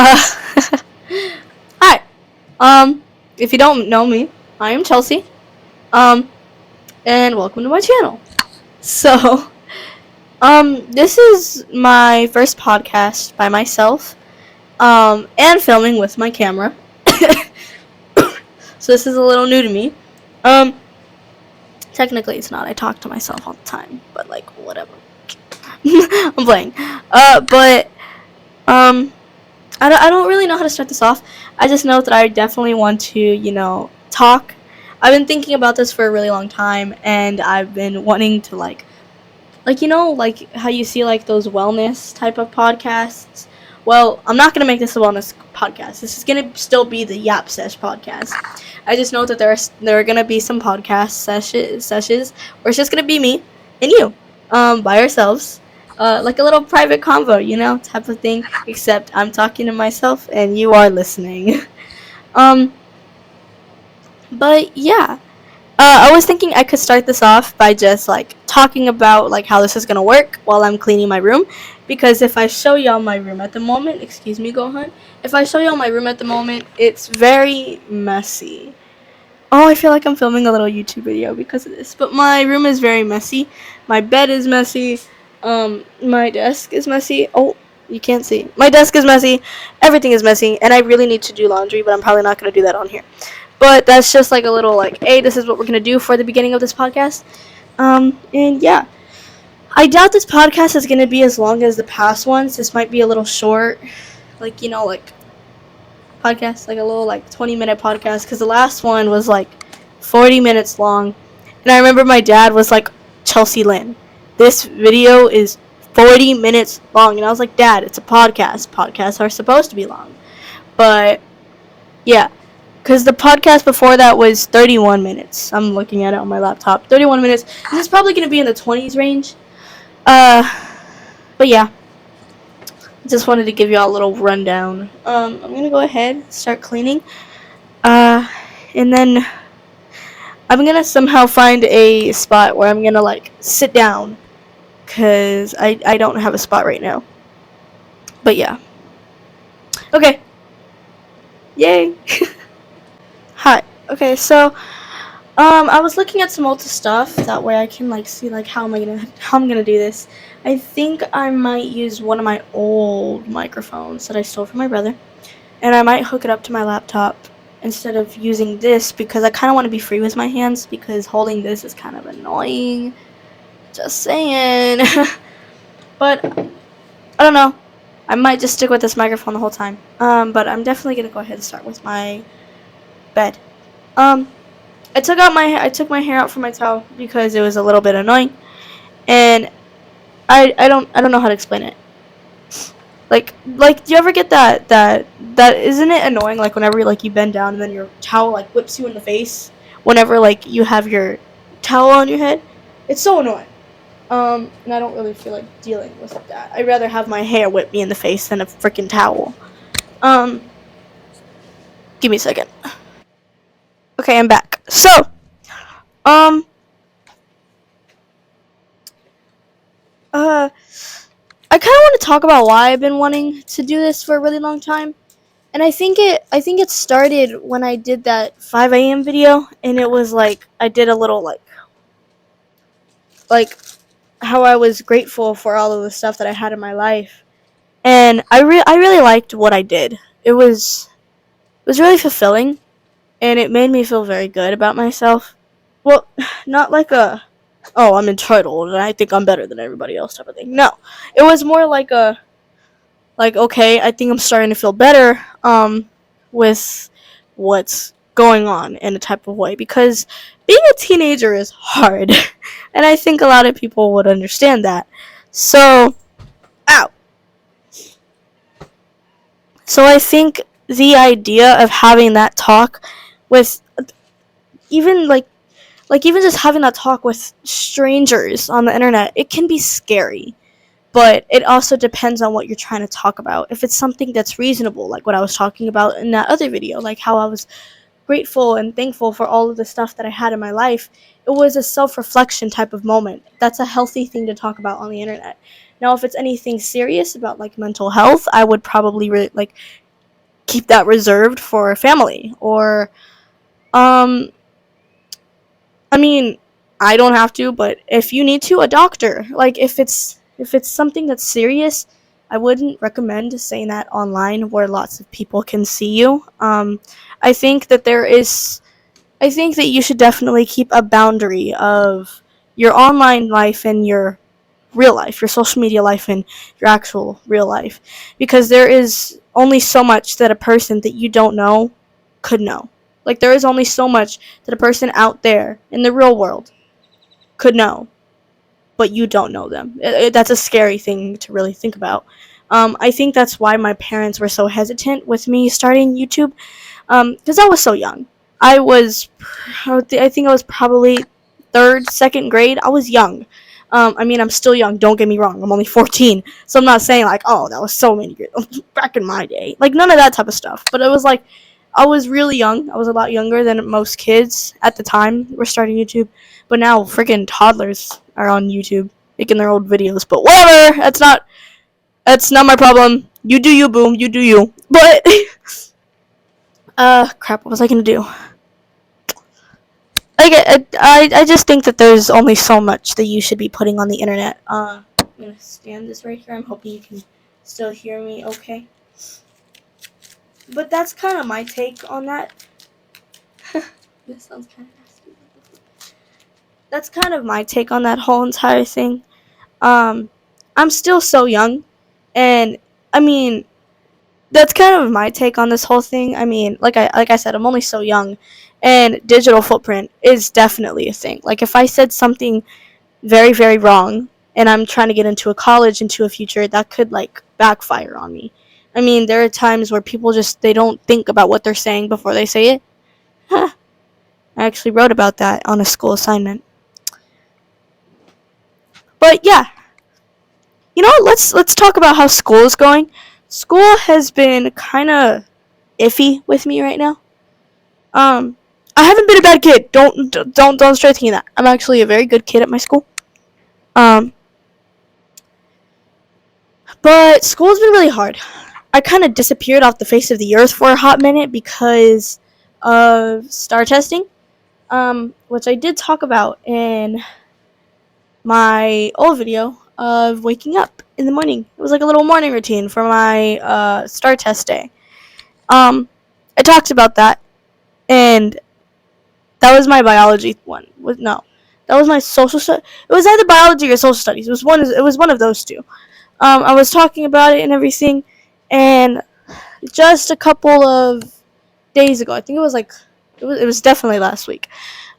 Uh, Hi. If you don't know me, I am Chelsea. Um, and welcome to my channel. So, this is my first podcast by myself. And filming with my camera. So this is a little new to me. Um, Technically it's not. I talk to myself all the time, but like whatever. I'm playing. But um, I don't really know how to start this off. I just know that I definitely want to, talk. I've been thinking about this for a really long time, and I've been wanting to like how you see like those wellness type of podcasts. Well, I'm not gonna make this a wellness podcast. This is gonna still be the Yap Sesh podcast. I just know that there are gonna be some podcast sessions where it's just gonna be me and you, by ourselves, like a little private convo, type of thing. Except I'm talking to myself and you are listening. um, but yeah, I was thinking I could start this off by just like talking about like how this is gonna work while I'm cleaning my room, because if I show y'all my room at the moment, excuse me, Gohan, if I show y'all my room at the moment, it's very messy. Oh, I feel like I'm filming a little YouTube video because of this, but my room is very messy. My bed is messy. My desk is messy. Oh, you can't see. My desk is messy. Everything is messy, and I really need to do laundry, but I'm probably not gonna do that on here. But that's just like a little like, hey, this is what we're gonna do for the beginning of this podcast. And yeah, I doubt this podcast is gonna be as long as the past ones. This might be a little short, like like podcast, like a little like 20-minute podcast, because the last one was like 40 minutes long, and I remember my dad was like, Chelsea Lynn, this video is 40 minutes long, and I was like, Dad, it's a podcast. Podcasts are supposed to be long, but yeah. Because the podcast before that was 31 minutes. I'm looking at it on my laptop. 31 minutes. This is probably going to be in the 20s range. Uh, but yeah. Just wanted to give you all a little rundown. I'm going to go ahead, start cleaning. And then I'm going to somehow find a spot where I'm going to, like, sit down. Because I don't have a spot right now. But yeah. Okay. Yay. Hi. Okay, so I was looking at some old stuff. That way I can like see like how I'm gonna do this. I think I might use one of my old microphones that I stole from my brother, and I might hook it up to my laptop instead of using this, because I kind of want to be free with my hands, because holding this is kind of annoying. Just saying. But I don't know. I might just stick with this microphone the whole time. But I'm definitely gonna go ahead and start with my bed. I took my hair out from my towel because it was a little bit annoying, and I don't know how to explain it. Like do you ever get that isn't it annoying, like whenever like you bend down and then your towel like whips you in the face whenever like you have your towel on your head? It's so annoying. And I don't really feel like dealing with that. I'd rather have my hair whip me in the face than a freaking towel. Um, Give me a second. Okay, I'm back. So, um, uh, I kind of want to talk about why I've been wanting to do this for a really long time. And I think it started when I did that 5 a.m. video, and it was like I did a little like how I was grateful for all of the stuff that I had in my life. And I really liked what I did. It was really fulfilling, and it made me feel very good about myself. Well, not like a, oh, I'm entitled and I think I'm better than everybody else type of thing. No. It was more like a, like, okay, I think I'm starting to feel better with what's going on in a type of way, because being a teenager is hard. And I think a lot of people would understand that. So, ow. So I think the idea of having that talk with, even even just having that talk with strangers on the internet, it can be scary. But it also depends on what you're trying to talk about. If it's something that's reasonable, like what I was talking about in that other video, like how I was grateful and thankful for all of the stuff that I had in my life, it was a self-reflection type of moment. That's a healthy thing to talk about on the internet. Now, if it's anything serious about like mental health, I would probably keep that reserved for family. Or um I mean, I don't have to, but if you need to, a doctor. Like if it's something that's serious, I wouldn't recommend saying that online where lots of people can see you. I think that there is I think that you should definitely keep a boundary of your online life and your real life, your social media life and your actual real life, because there is only so much that a person that you don't know could know. Like there is only so much that a person out there in the real world could know, but you don't know them. That's a scary thing to really think about. I think that's why my parents were so hesitant with me starting YouTube, because I was so young. I was, I think I was probably third, second grade. I was young. I mean, I'm still young. Don't get me wrong. I'm only 14, so I'm not saying like, oh, that was so many years back in my day. Like none of that type of stuff. But it was like, I was really young. I was a lot younger than most kids at the time were starting YouTube. But now, freaking toddlers are on YouTube making their old videos. But whatever. That's not my problem. You do you, boom. You do you. But crap. What was I gonna do? I just think that there's only so much that you should be putting on the internet. I'm gonna stand this right here. I'm hoping you can still hear me okay. But that's kind of my take on that. This sounds kind of nasty. That's kind of my take on that whole entire thing. Um, I'm still so young, and I mean, that's kind of my take on this whole thing. I mean, like I said, I'm only so young, and digital footprint is definitely a thing. Like if I said something very very wrong, and I'm trying to get into a college, into a future, that could like backfire on me. I mean, there are times where people just they don't think about what they're saying before they say it. Huh. I actually wrote about that on a school assignment. But yeah, you know what? Let's talk about how school is going. School has been kind of iffy with me right now. Um, I haven't been a bad kid. Don't start thinking that. I'm actually a very good kid at my school. Um, but school's been really hard. I kind of disappeared off the face of the earth for a hot minute because of star testing, which I did talk about in my old video of waking up in the morning. It was like a little morning routine for my star test day. I talked about that, and that was my biology one. No, that was my social studies. It was either biology or social studies. It was one. It was one of those two. I was talking about it and everything, and just a couple of days ago, I think it was like it was definitely last week.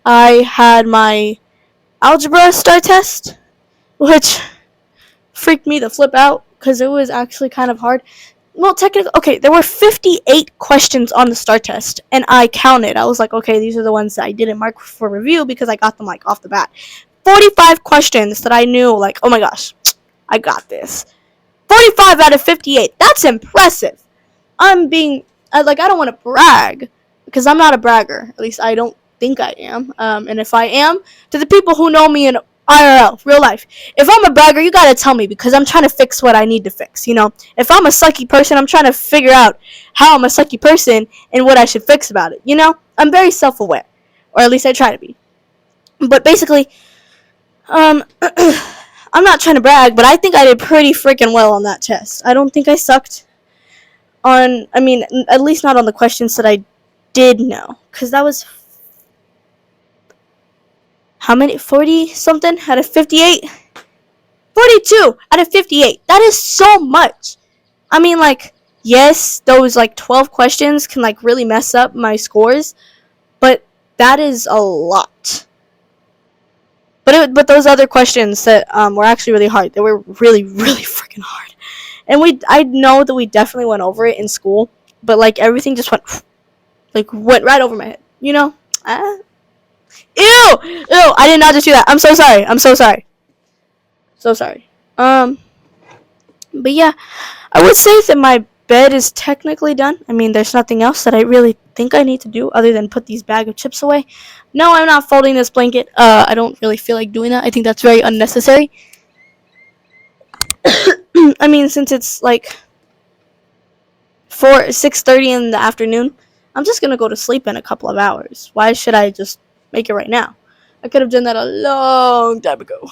I had my algebra star test, which freaked me the flip out because it was actually kind of hard. Well, technically, okay, there were 58 questions on the STAR test, and I counted. I was like, okay, these are the ones that I didn't mark for review because I got them like off the bat. 45 questions that I knew, like, oh my gosh, I got this. 45 out of 58. That's impressive. I'm being, I don't want to brag because I'm not a bragger. At least I don't think I am. And if I am, to the people who know me in IRL, real life, if I'm a bragger, you gotta tell me because I'm trying to fix what I need to fix. You know, if I'm a sucky person, I'm trying to figure out how I'm a sucky person and what I should fix about it. You know, I'm very self-aware, or at least I try to be. But basically, I'm not trying to brag, but I think I did pretty freaking well on that test. I don't think I sucked on, I mean, at least not on the questions that I did know, because that was how many? 40 something out of 58? 42 out of 58. That is so much. I mean, like, yes, those like 12 questions can like really mess up my scores, but that is a lot. But those other questions that were actually really hard. They were really really freaking hard. And I know that we definitely went over it in school, but like everything just went right over my head. You know? Ew! Ew! I did not just do that. I'm so sorry. I'm so sorry. So sorry. But yeah, I would say that my bed is technically done. I mean, there's nothing else that I really think I need to do other than put these bag of chips away. No, I'm not folding this blanket. I don't really feel like doing that. I think that's very unnecessary. I mean, since it's like 6:30 in the afternoon. I'm just gonna go to sleep in a couple of hours. Why should I just make it right now? I could have done that a long time ago.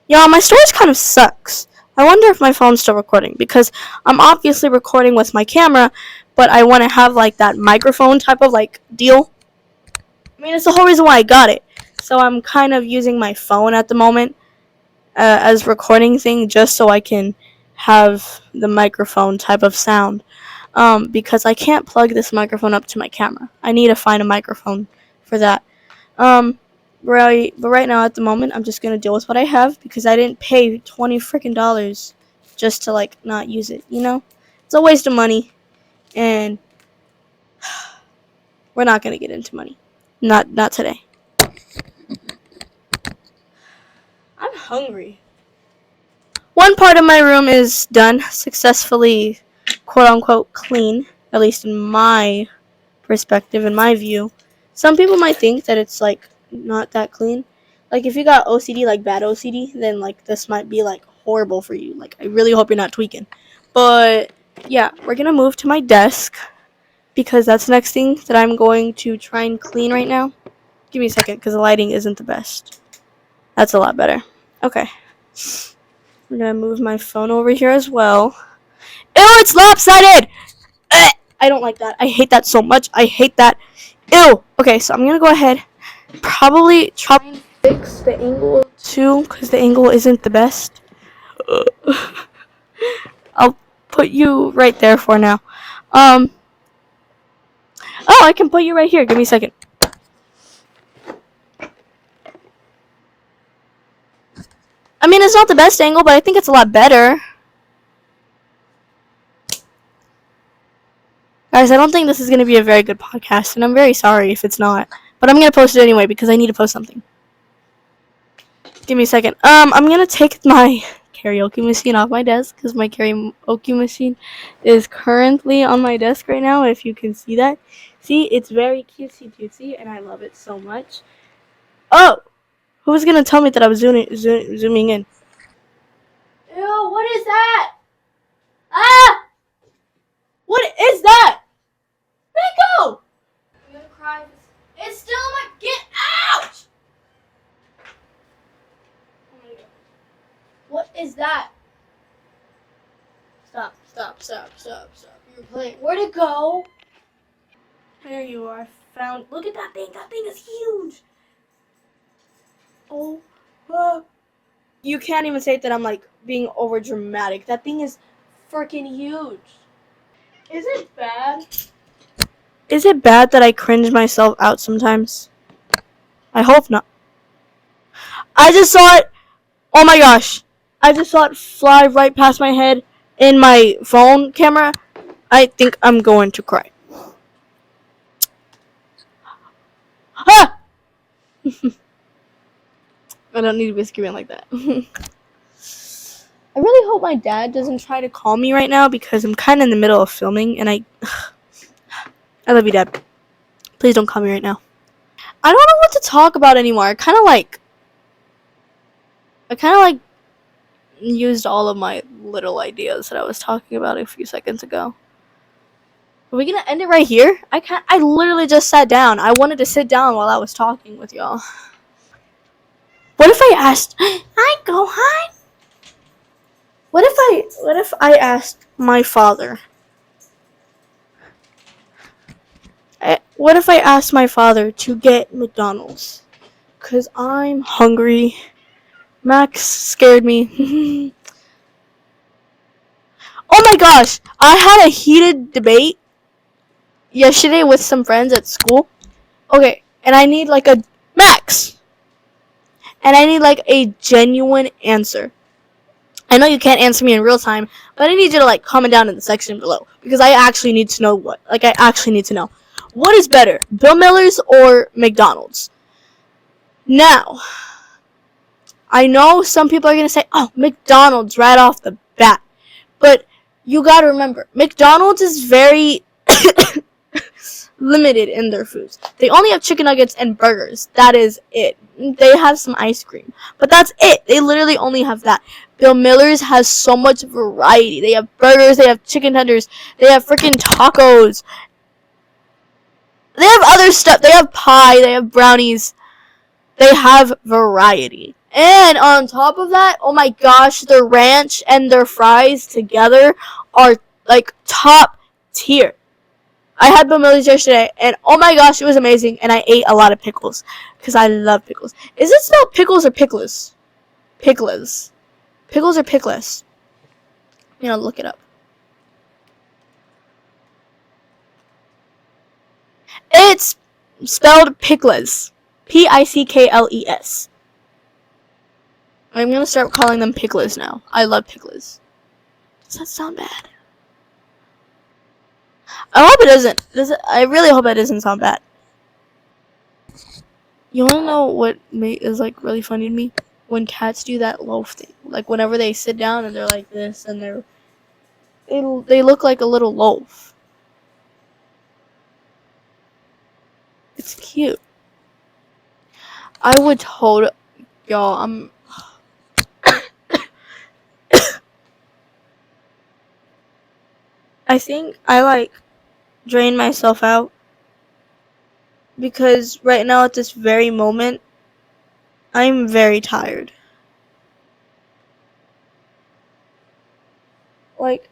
Yeah, my storage kind of sucks. I wonder if my phone's still recording because I'm obviously recording with my camera, but I want to have like that microphone type of like deal. I mean, it's the whole reason why I got it. So I'm kind of using my phone at the moment as recording thing just so I can have the microphone type of sound. Because I can't plug this microphone up to my camera. I need to find a microphone for that. Um, but right now at the moment, I'm just gonna deal with what I have because I didn't pay $20 just to like not use it. You know, it's a waste of money, and we're not gonna get into money. Not today. I'm hungry. One part of my room is done successfully, quote unquote, clean. At least in my perspective, in my view. Some people might think that it's like not that clean. Like if you got OCD, like bad OCD, then like this might be like horrible for you. Like I really hope you're not tweaking. But yeah, we're gonna move to my desk because that's the next thing that I'm going to try and clean right now. Give me a second because the lighting isn't the best. That's a lot better. Okay. I'm gonna move my phone over here as well. Ew, it's lopsided! I don't like that. I hate that so much. I hate that. Ew. Okay, so I'm gonna go ahead. Probably try and fix the angle too, because the angle isn't the best. I'll put you right there for now. Oh, I can put you right here. Give me a second. I mean, it's not the best angle, but I think it's a lot better. Guys, I don't think this is going to be a very good podcast, and I'm very sorry if it's not. But I'm going to post it anyway because I need to post something. Give me a second. I'm going to take my karaoke machine off my desk because my karaoke machine is currently on my desk right now, if you can see that. See, it's very cutesy, and I love it so much. Oh! Who's going to tell me that I was zooming in? Ew, what is that? Ah! What is that? Let it go! I'm gonna cry. It's still in my. Get out! Oh my God. What is that? Stop. You're playing. Where'd it go? There you are. Found. Look at that thing. That thing is huge. Oh. You can't even say that I'm like being over dramatic. That thing is freaking huge. Is it bad? Is it bad that I cringe myself out sometimes? I hope not. I just saw it. Oh my gosh. I just saw it fly right past my head in my phone camera. I think I'm going to cry. Ah! I don't need to be screaming like that. I really hope my dad doesn't try to call me right now because I'm kind of in the middle of filming and I love you, Dad. Please don't call me right now. I don't know what to talk about anymore. I kind of like used all of my little ideas that I was talking about a few seconds ago. Are we gonna end it right here? I literally just sat down. I wanted to sit down while I was talking with y'all. What if I asked I go hi? What if I asked my father? What if I asked my father to get McDonald's? Cause I'm hungry. Max scared me. Oh my gosh! I had a heated debate yesterday with some friends at school. Okay, and I need like a Max, and I need like a genuine answer. I know you can't answer me in real time, but I need you to like comment down in the section below because I actually need to know I actually need to know what is better, Bill Miller's or McDonald's. Now, I know some people are gonna say, "Oh, McDonald's right off the bat," but you gotta remember, McDonald's is very limited in their foods. They only have chicken nuggets and burgers. That is it. They have some ice cream, but that's it. They literally only have that. Bill Miller's has so much variety. They have burgers, they have chicken tenders, they have freaking tacos. They have other stuff. They have pie, they have brownies. They have variety. And on top of that, oh my gosh, their ranch and their fries together are like top tier. I had Bamili's yesterday, and oh my gosh, it was amazing. And I ate a lot of pickles because I love pickles. Is it spelled pickles or pickles? Pickles. Pickles or pickless? Look it up. It's spelled pickles. Pickles. I'm gonna start calling them pickles now. I love pickles. Does that sound bad? I hope it doesn't. I really hope that doesn't sound bad. You wanna know what is like really funny to me? When cats do that loaf thing. Like whenever they sit down and they're like this and they look like a little loaf. It's cute. I would hold y'all. I think I like drain myself out because right now at this very moment I'm very tired. Like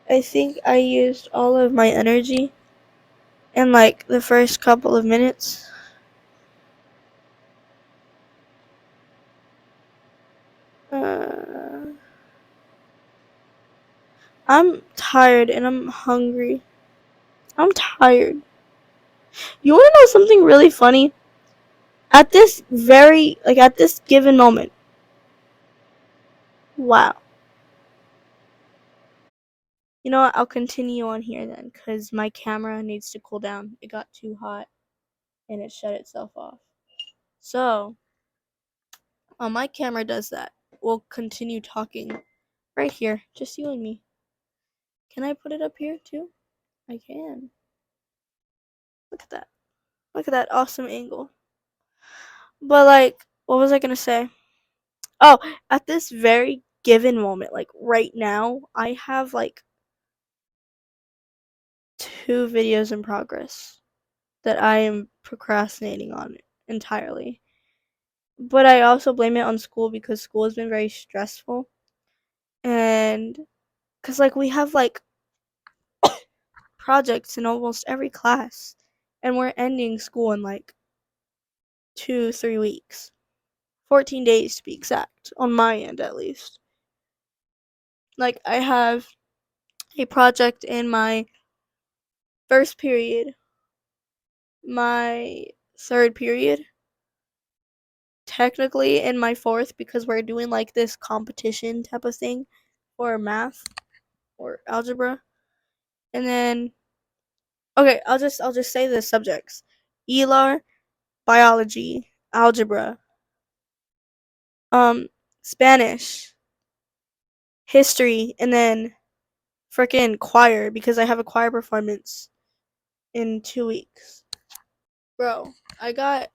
I think I used all of my energy in like the first couple of minutes. Uh, I'm tired and I'm hungry. I'm tired. You want to know something really funny? At this given moment. Wow. You know what? I'll continue on here then because my camera needs to cool down. It got too hot and it shut itself off. So, while my camera does that, we'll continue talking right here. Just you and me. Can I put it up here too? I can. Look at that. Look at that awesome angle. But like, what was I gonna say? Oh, at this very given moment, like right now, I have like 2 videos in progress that I am procrastinating on entirely. But I also blame it on school because school has been very stressful. And because like we have like projects in almost every class, and we're ending school in like 2-3 weeks. 14 days to be exact, on my end at least. Like, I have a project in my first period, my third period, technically in my fourth because we're doing like this competition type of thing for math or algebra. And then okay, I'll just say the subjects. ELAR, biology, algebra, um Spanish, history, and then freaking choir because I have a choir performance in 2 weeks. Bro, I got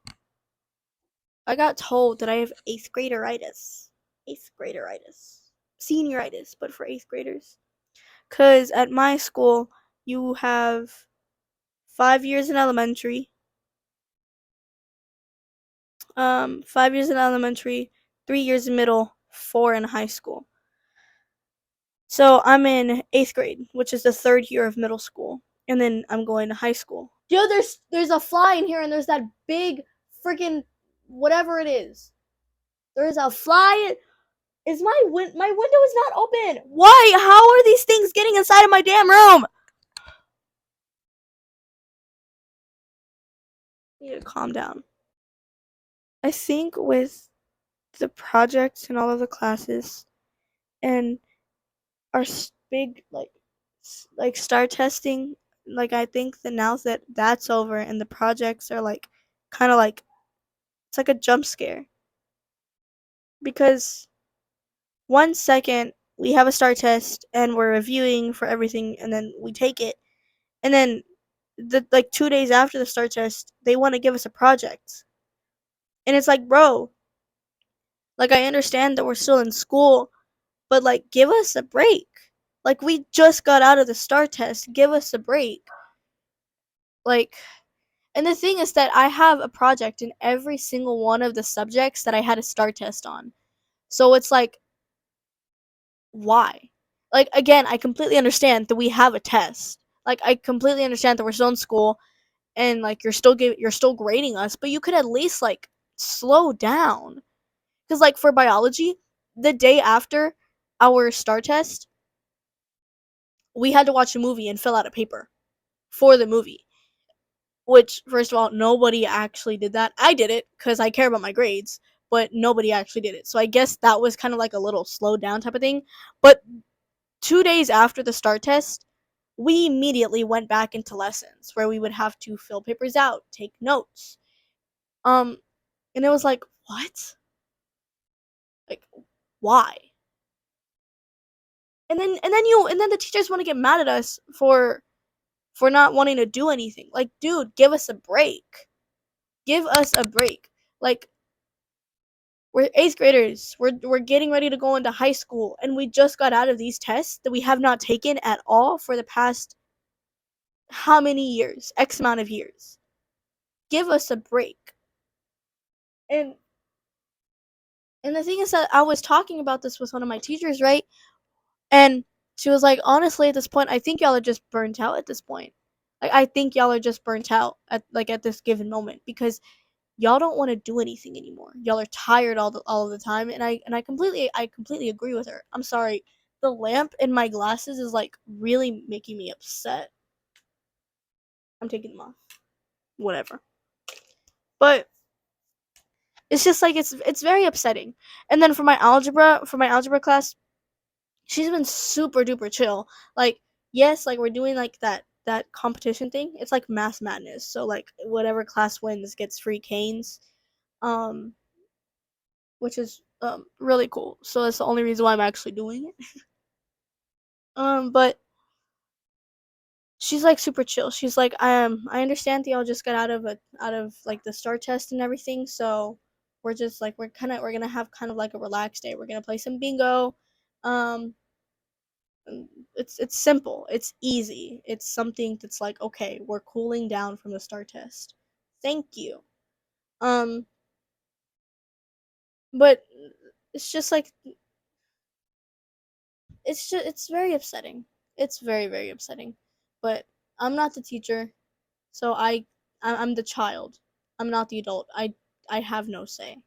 told that I have eighth graderitis. Eighth graderitis. Senioritis, but for eighth graders. Cause at my school you have 5 years in elementary, 5 years in elementary, 3 years in middle, 4 in high school. So I'm in eighth grade, which is the third year of middle school, and then I'm going to high school. Yo, there's a fly in here, and there's that big freaking whatever it is. There's a fly. Is my window is not open? Why? How are these things getting inside of my damn room? I need to calm down. I think with the projects and all of the classes and our big like star testing, like I think that now that that's over and the projects are like kind of like it's like a jump scare because 1 second we have a star test and we're reviewing for everything and then we take it And then the like 2 days after the STAR test, they want to give us a project. And it's like, bro, like I understand that we're still in school, but like give us a break. Like we just got out of the STAR test. Give us a break. Like, and the thing is that I have a project in every single one of the subjects that I had a STAR test on. So it's like, why? Like again, I completely understand that we have a test. Like I completely understand that we're still in school and like you're still grading us, but you could at least like slow down. Cuz like for biology, the day after our STAR test, we had to watch a movie and fill out a paper for the movie. Which first of all, nobody actually did that. I did it cuz I care about my grades, but nobody actually did it. So I guess that was kind of like a little slow down type of thing. But 2 days after the STAR test, we immediately went back into lessons where we would have to fill papers out, take notes. Um, and it was like, what? Like, why? And then the teachers want to get mad at us for not wanting to do anything. Like, dude, give us a break. Give us a break. Like, we're eighth graders. We're getting ready to go into high school, and we just got out of these tests that we have not taken at all for the past how many years? X amount of years. Give us a break. And and the thing is that I was talking about this with one of my teachers, right? And she was like, honestly, at this point, I think y'all are just burnt out at this point. Like, I think y'all are just burnt out at this given moment because y'all don't want to do anything anymore. Y'all are tired all of the time, and I completely agree with her. I'm sorry, the lamp in my glasses is like really making me upset. I'm taking them off. Whatever. But it's just like it's very upsetting. And then for my algebra class, she's been super duper chill. Like, yes, like we're doing like that competition thing. It's like Mass Madness. So like whatever class wins gets free canes. Um which is really cool. So that's the only reason why I'm actually doing it. But she's like super chill. She's like, I understand that y'all just got out of like the STAR test and everything, so we're just like we're gonna have kind of like a relaxed day. We're gonna play some bingo. Um it's simple. It's easy. It's something that's like, okay, we're cooling down from the STAR test. Thank you. Um but it's just like it's very upsetting. It's very very upsetting. But I'm not the teacher, so I'm the child. I'm not the adult. I have no say.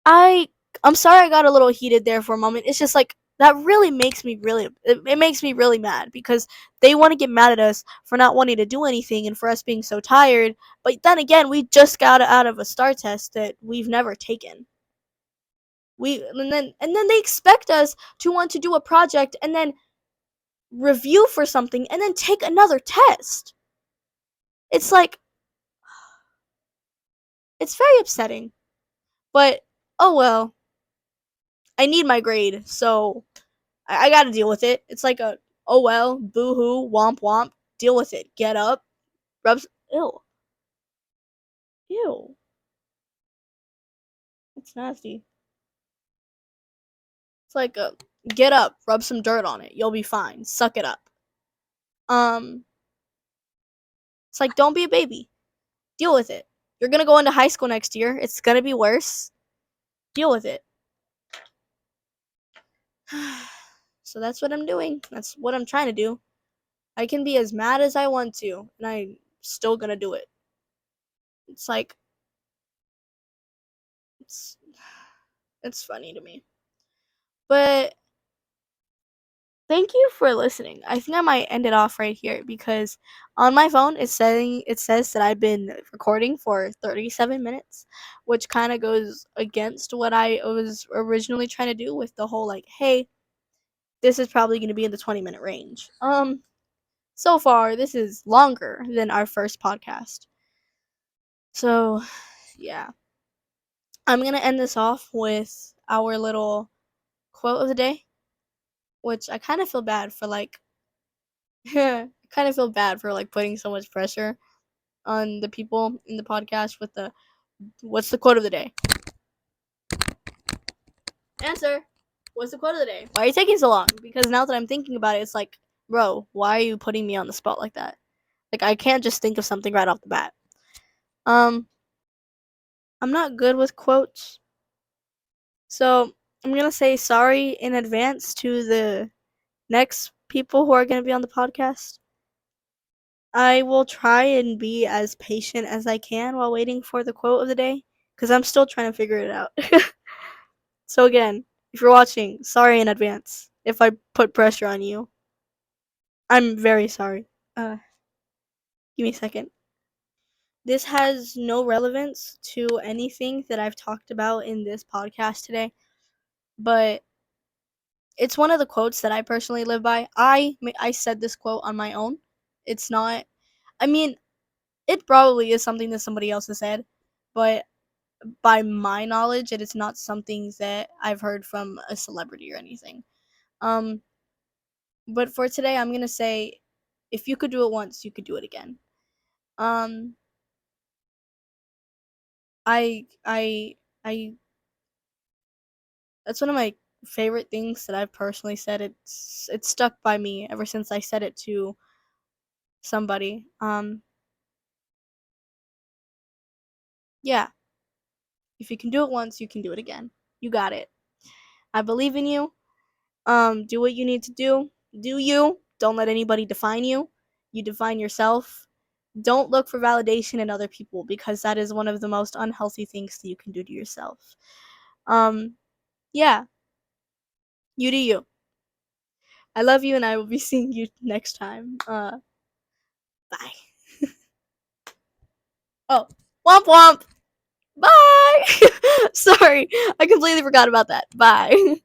I I'm sorry I got a little heated there for a moment. It's just like that really makes me it makes me really mad because they want to get mad at us for not wanting to do anything and for us being so tired. But then again, we just got out of a STAR test that we've never taken. And then they expect us to want to do a project and then review for something and then take another test. It's like it's very upsetting. But oh well, I need my grade, so I gotta deal with it. It's like a oh well, boo hoo, womp womp. Deal with it. Get up, rubs. Ew, ew. It's nasty. It's like a get up, rub some dirt on it. You'll be fine. Suck it up. Um, it's like don't be a baby. Deal with it. You're gonna go into high school next year. It's gonna be worse. Deal with it. So that's what I'm doing. That's what I'm trying to do. I can be as mad as I want to, and I'm still gonna do it. It's like it's it's funny to me. But thank you for listening. I think I might end it off right here because on my phone it says that I've been recording for 37 minutes, which kind of goes against what I was originally trying to do with the whole like, hey, this is probably going to be in the 20-minute range. So far this is longer than our first podcast. So, yeah. I'm going to end this off with our little quote of the day, which I kind of feel bad for like I kind of feel bad for like putting so much pressure on the people in the podcast with the what's the quote of the day? Answer. What's the quote of the day? Why are you taking so long? Because now that I'm thinking about it, it's like, bro, why are you putting me on the spot like that? Like I can't just think of something right off the bat. Um, I'm not good with quotes, so I'm gonna say sorry in advance to the next people who are gonna be on the podcast. I will try and be as patient as I can while waiting for the quote of the day, because I'm still trying to figure it out. So again, if you're watching, sorry in advance if I put pressure on you. I'm very sorry. Give me a second. This has no relevance to anything that I've talked about in this podcast today, but it's one of the quotes that I personally live by. I said this quote on my own. It's not. I mean, it probably is something that somebody else has said, but by my knowledge, it is not something that I've heard from a celebrity or anything. Um, but for today, I'm gonna say, if you could do it once, you could do it again. Um, I, I. That's one of my favorite things that I've personally said. It's stuck by me ever since I said it to somebody. Yeah. If you can do it once, you can do it again. You got it. I believe in you. Do what you need to do. Do you. Don't let anybody define you. You define yourself. Don't look for validation in other people because that is one of the most unhealthy things that you can do to yourself. Um, yeah, you do you. I love you and I will be seeing you next time. Bye. Oh, womp womp. Bye. Sorry, I completely forgot about that. Bye.